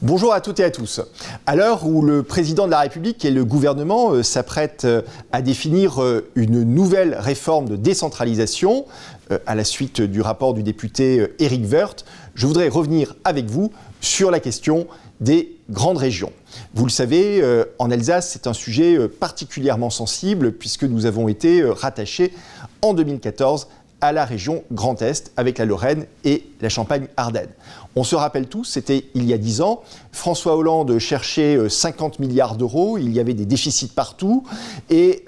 Bonjour à toutes et à tous. À l'heure où le président de la République et le gouvernement s'apprêtent à définir une nouvelle réforme de décentralisation, à la suite du rapport du député Éric Woerth, je voudrais revenir avec vous sur la question des grandes régions. Vous le savez, en Alsace, c'est un sujet particulièrement sensible puisque nous avons été rattachés en 2014 à la région Grand Est avec la Lorraine et la Champagne-Ardenne. On se rappelle tous, c'était il y a 10 ans, François Hollande cherchait 50 milliards d'euros, il y avait des déficits partout et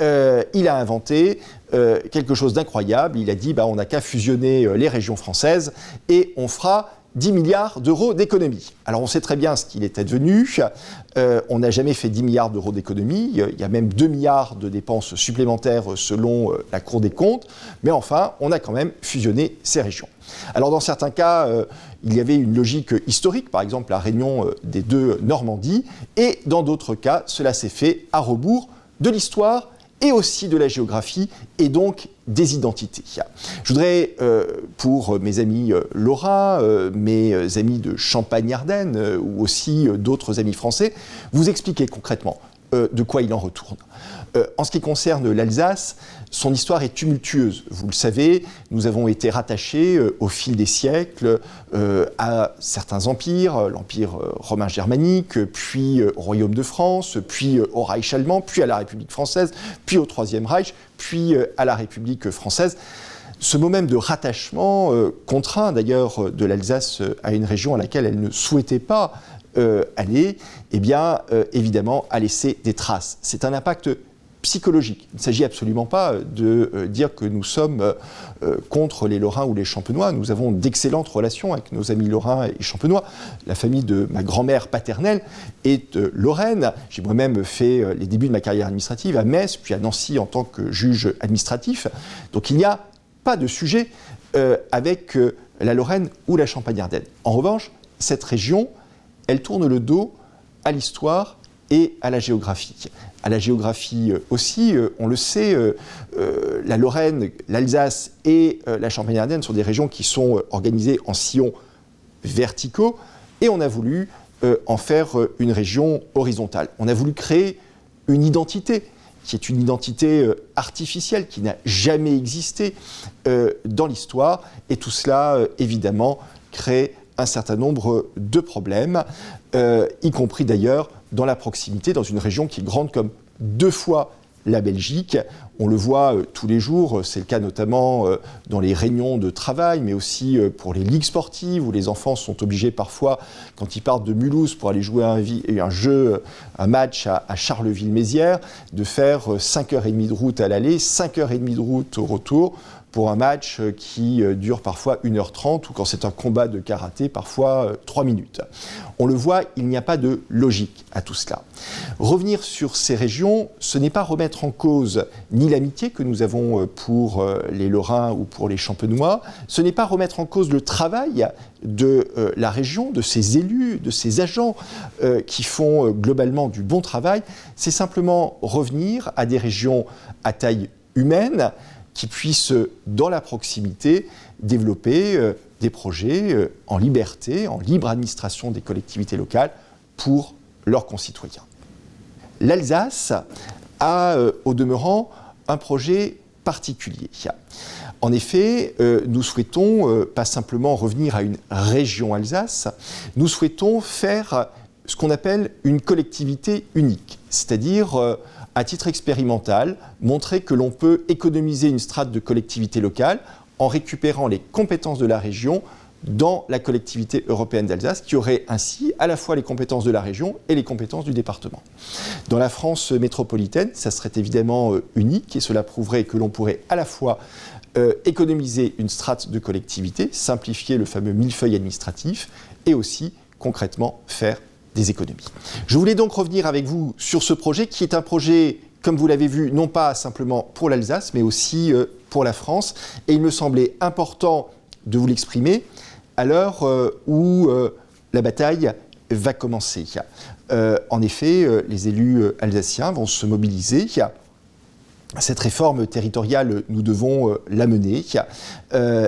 il a inventé quelque chose d'incroyable. Il a dit on n'a qu'à fusionner les régions françaises et on fera 10 milliards d'euros d'économies. Alors on sait très bien ce qu'il est advenu, on n'a jamais fait 10 milliards d'euros d'économies, il y a même 2 milliards de dépenses supplémentaires selon la Cour des comptes, mais enfin on a quand même fusionné ces régions. Alors dans certains cas, il y avait une logique historique, par exemple la réunion des deux Normandies, et dans d'autres cas, cela s'est fait à rebours de l'histoire et aussi de la géographie et donc des identités. Je voudrais, pour mes amis lorrains, mes amis de Champagne-Ardenne ou aussi d'autres amis français, vous expliquer concrètement de quoi il en retourne. En ce qui concerne l'Alsace, son histoire est tumultueuse. Vous le savez, nous avons été rattachés au fil des siècles à certains empires, l'Empire romain germanique, puis au Royaume de France, puis au Reich allemand, puis à la République française, puis au Troisième Reich, puis à la République française. Ce mot même de rattachement, contraint d'ailleurs de l'Alsace à une région à laquelle elle ne souhaitait pas aller, évidemment, a laissé des traces. C'est un impact psychologique. Il ne s'agit absolument pas de dire que nous sommes contre les Lorrains ou les Champenois. Nous avons d'excellentes relations avec nos amis Lorrains et Champenois. La famille de ma grand-mère paternelle est lorraine. J'ai moi-même fait les débuts de ma carrière administrative à Metz, puis à Nancy en tant que juge administratif. Donc il n'y a pas de sujet avec la Lorraine ou la Champagne-Ardenne. En revanche, cette région, elle tourne le dos à l'histoire et à la géographie. À la géographie aussi, on le sait, la Lorraine, l'Alsace et la Champagne-Ardenne sont des régions qui sont organisées en sillons verticaux et on a voulu en faire une région horizontale. On a voulu créer une identité qui est une identité artificielle qui n'a jamais existé dans l'histoire et tout cela, évidemment, crée un certain nombre de problèmes, y compris d'ailleurs dans la proximité, dans une région qui est grande comme 2 fois la Belgique. On le voit tous les jours, c'est le cas notamment dans les réunions de travail, mais aussi pour les ligues sportives, où les enfants sont obligés parfois, quand ils partent de Mulhouse pour aller jouer un match à Charleville-Mézières, de faire 5h30 de route à l'aller, 5h30 de route au retour, pour un match qui dure parfois 1h30 ou quand c'est un combat de karaté, parfois 3 minutes. On le voit, il n'y a pas de logique à tout cela. Revenir sur ces régions, ce n'est pas remettre en cause ni l'amitié que nous avons pour les Lorrains ou pour les Champenois, ce n'est pas remettre en cause le travail de la région, de ses élus, de ses agents qui font globalement du bon travail, c'est simplement revenir à des régions à taille humaine, qui puissent, dans la proximité, développer des projets en liberté, en libre administration des collectivités locales pour leurs concitoyens. L'Alsace a, au demeurant, un projet particulier. En effet, nous souhaitons pas simplement revenir à une région Alsace, nous souhaitons faire ce qu'on appelle une collectivité unique, c'est-à-dire à titre expérimental, montrer que l'on peut économiser une strate de collectivité locale en récupérant les compétences de la région dans la collectivité européenne d'Alsace, qui aurait ainsi à la fois les compétences de la région et les compétences du département. Dans la France métropolitaine, ça serait évidemment unique et cela prouverait que l'on pourrait à la fois économiser une strate de collectivité, simplifier le fameux millefeuille administratif et aussi concrètement faire des économies. Je voulais donc revenir avec vous sur ce projet qui est un projet, comme vous l'avez vu, non pas simplement pour l'Alsace, mais aussi pour la France. Et il me semblait important de vous l'exprimer à l'heure où la bataille va commencer. En effet, les élus alsaciens vont se mobiliser Cette réforme territoriale, nous devons la mener.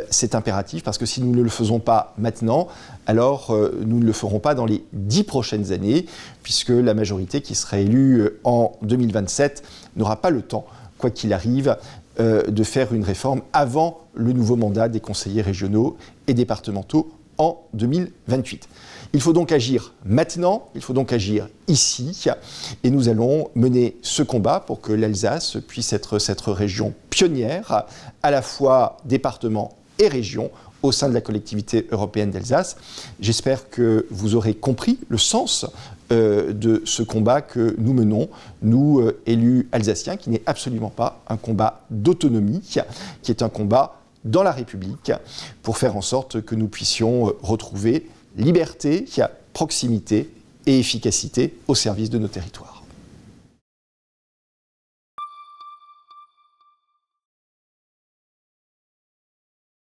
C'est impératif parce que si nous ne le faisons pas maintenant, alors nous ne le ferons pas dans les 10 prochaines années, puisque la majorité qui sera élue en 2027 n'aura pas le temps, quoi qu'il arrive, de faire une réforme avant le nouveau mandat des conseillers régionaux et départementaux en 2028. Il faut donc agir maintenant, il faut donc agir ici, et nous allons mener ce combat pour que l'Alsace puisse être cette région pionnière, à la fois département et région, au sein de la collectivité européenne d'Alsace. J'espère que vous aurez compris le sens de ce combat que nous menons, nous, élus alsaciens, qui n'est absolument pas un combat d'autonomie, qui est un combat dans la République, pour faire en sorte que nous puissions retrouver liberté, proximité et efficacité au service de nos territoires.